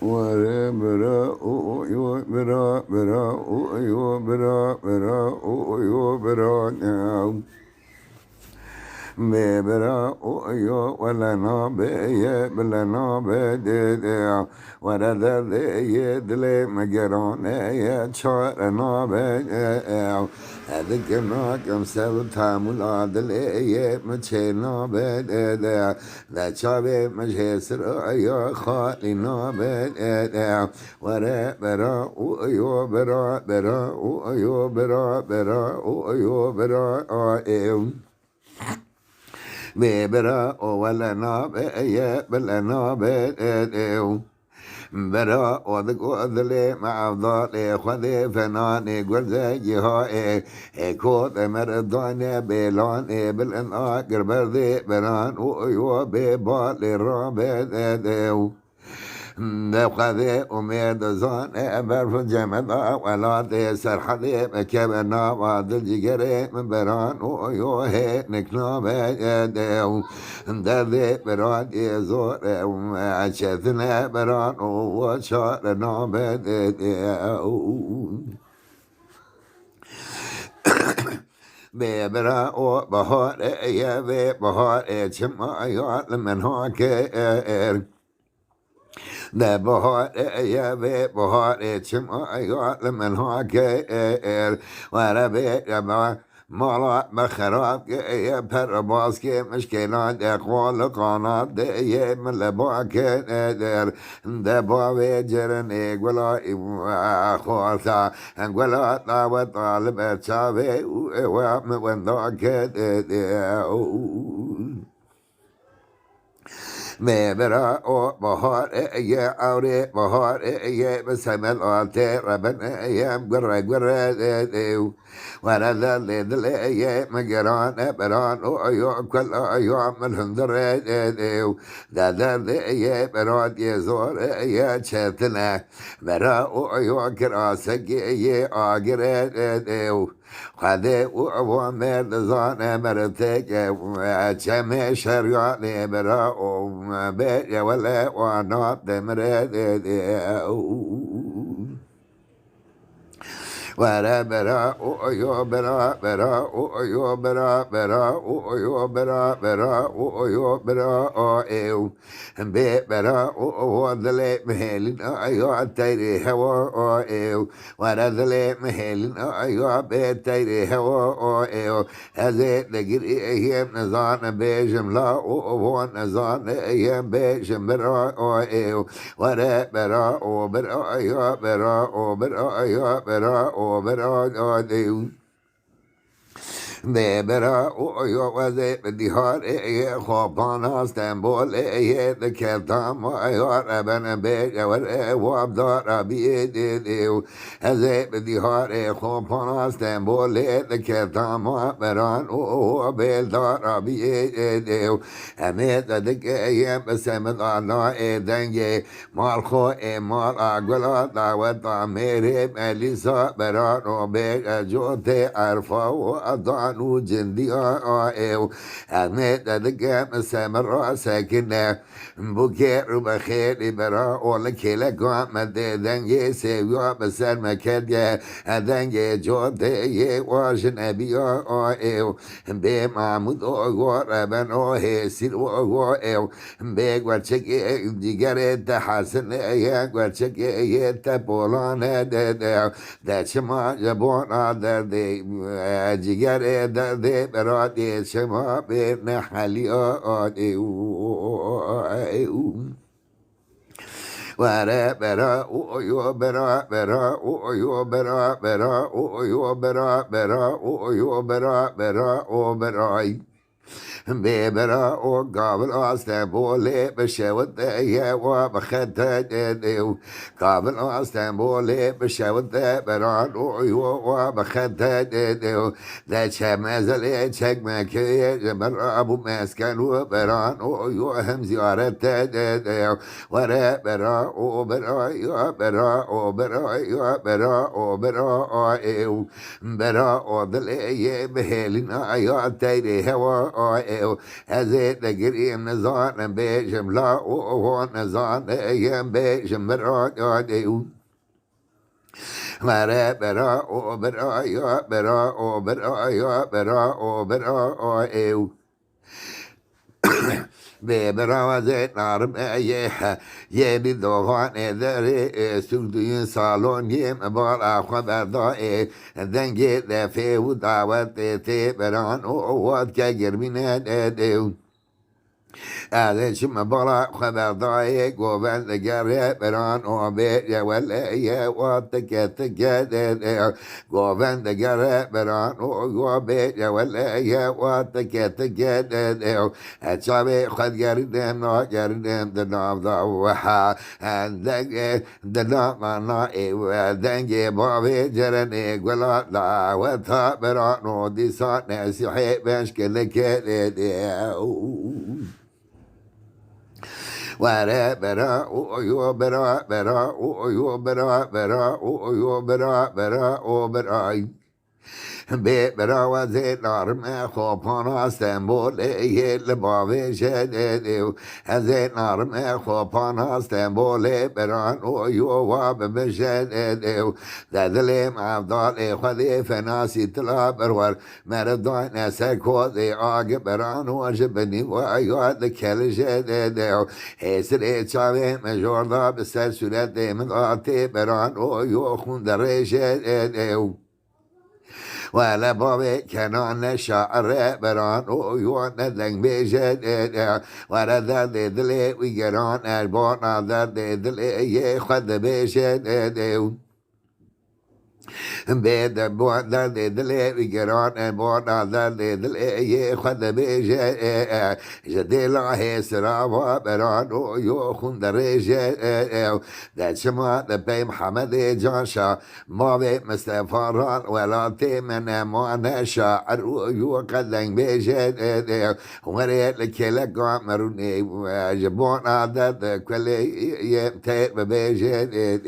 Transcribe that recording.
Wara bara o yo bara o yo bara o yo bara now. Bebera o yo wala no be ye bela no be de wara de ye dele mageron ye chor no be adik no kam sel tamula dele ye mache no be de la chabe mache sir yo khali no be wara bera o yo bera o yo bera o yo bera o Bebera o wala na be ye bela na be bera o the go the le ma da le khade fena ne gurze ji ha ko the mer da ne be la ne bel an a gerber de beran o yo be ba le ra be نقضي أميد زان أبر جمدا ولا تسر حدي كبرنا وعد الجري من بران ويوه نكنا بيديو دذي بران يزور عشتنا بران وشارنا بيديو ببرا او بهار يا بهار شما يا من هاك ده بهار يا بي بهار چم آیات من ها که وره بی مالا بخراب که یه پر باز که مشکلات اقوال قانات ده یه ملبا که ده باوی جرن اگولا خوالتا اگولا تا طالب چاوی و موندا که مبرا او بهار ای اوری بهار ای بسمل آلته ربن ایم گره گره دیو ورد لیدل ای مگران بران او ایو کل ایو من هندر دیو دادر ای براد یزور ای چتنه برا او ایو کراسگی ای آگره دیو خده او مرد زانه مرتک چمه شریانه برا او بيت ولا ونات مرد ولا برا او يو برا برا او يو برا برا او يو برا برا او يو برا او ايو بي برا او ذلي مهلين ايو تيري هوا او ايو ولا ذلي مهلين ايو بي تيري هوا او ايو هذي لقري ايام نزان بيجم لا او نزان ايام بيجم برا او ايو ولا برا او برا ايو برا او برا ايو برا او برا ديو ببرا او یو وزه بدیهار ای خوابانا استنبول ای دکتام ایار ابن بیج ور وابدار بی دیو ازه بدیهار خوابانا استنبول دکتام بران او بیلدار بی دیو همه دک ایم بسمت الله دنگ مال خو مال اگلا دعوت میره ملیسا بران و بیج جوت عرفا و ادانو جندی آئیو همه دکم سمر ساکنه بوکه رو بخیلی برا اول کله کامد دنگ سیویا بسر مکرده دنگ جوت یه واش نبی آئیو به محمود آگو ربن آه سیر آئیو به گوچک دیگر تحسن گوچک یه تپولان ده چما جبان درده جگر درده براده چما به نحلی آده وره برا او یو برا برا او یو برا برا او یو برا برا او یو برا برا او برای ببرا او قابل استنبولي بشوت يا وبخت ديو قابل استنبولي بشوت بران او وبخت ديو لا شمازل شك مكي جمر ابو مسكن وبران او هم زيارت ديو ورا برا او برا يا برا او برا يا برا او برا او برا او دل بهلنا يا تيري هوا هزيت قريم نزان بيشم لا نزان يم بيشم برا مرا برا او برا يا برا او برا يا برا او برا او ببراوزت نارم یه بیدوغان داره سودوی سالون یم بار آخوا بردائه دنگی دفه و دعوت تی بران او واد که گرمینه ده شم برا خبردای گوبند گره بران او بیه ولی واتک تک گوبند گره بران او بیه ولی واتک تک اتشابه خد گردن نا گردن دنام ضوحا دنام نا دنگی باوی جرنی گلا لا وتا برانو دیسان نسیحی بشکل که ولا برا او يو برا برا او يو برا برا او يو برا برا او برا به براوزه نارم خوبانا سنبول ایل باوی شده از نارم خوبانا سنبول بران او یو واب بشده دادلیم عبدال خودی فناسی طلا برور مردان سرکوزی آگ بران و جبنی و ایاد کل شده حسر چاوی مجوردا بسر صورت مداتی بران او یو خوندر شده ولا بابي كانون شعر بران ويوان دنگ بيجد ولا درد دلي ويجران البون درد دلي يخد بيجد بيد بون درد دلي ويجران بون درد دلي يخد بيجد جديل هي سرابا بران ويوخن دريجد ده شما ده محمد جانشا ما بي مستفاران ولا تيمن ما نشاعر ويوقدن بيجد وريت لكلك عمروني جبون عدد كل يمتيب بيجد